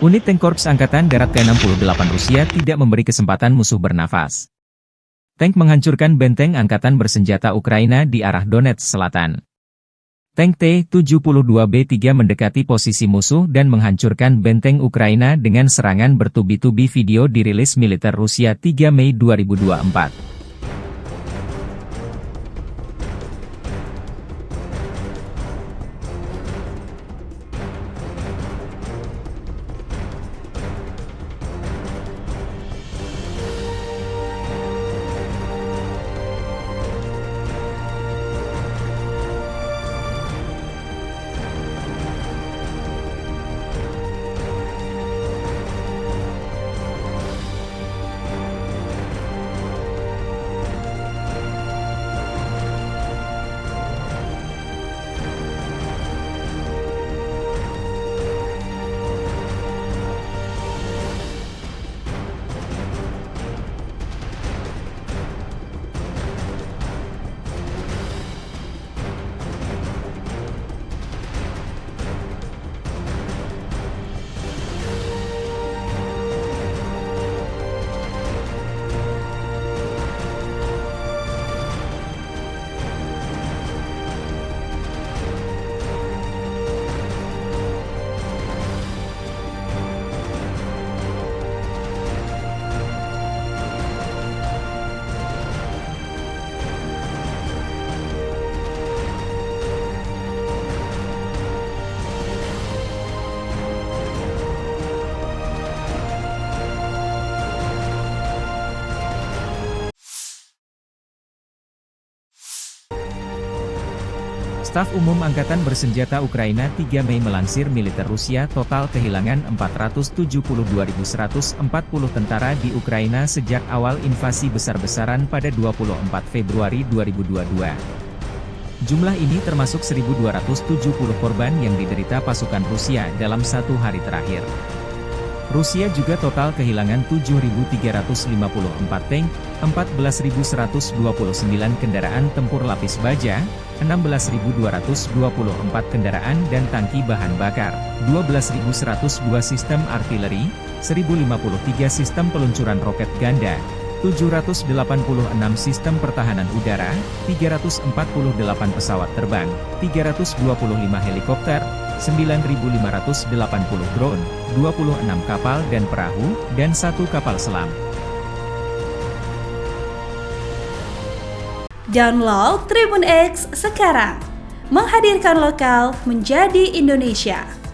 Unit tank Korps Angkatan Darat ke-68 Rusia tidak memberi kesempatan musuh bernafas. Tank menghancurkan benteng angkatan bersenjata Ukraina di arah Donetsk Selatan. Tank T-72B3 mendekati posisi musuh dan menghancurkan benteng Ukraina dengan serangan bertubi-tubi. Video dirilis militer Rusia 3 Mei 2024. Staf Umum Angkatan Bersenjata Ukraina 3 Mei melansir militer Rusia total kehilangan 472.140 tentara di Ukraina sejak awal invasi besar-besaran pada 24 Februari 2022. Jumlah ini termasuk 1.270 korban yang diderita pasukan Rusia dalam satu hari terakhir. Rusia juga total kehilangan 7.354 tank, 14.129 kendaraan tempur lapis baja, 16.224 kendaraan dan tangki bahan bakar, 12.102 sistem artileri, 1.053 sistem peluncuran roket ganda, 786 sistem pertahanan udara, 348 pesawat terbang, 325 helikopter, 9.580 drone, 26 kapal dan perahu, dan 1 kapal selam. Download Tribun X sekarang, menghadirkan lokal menjadi Indonesia.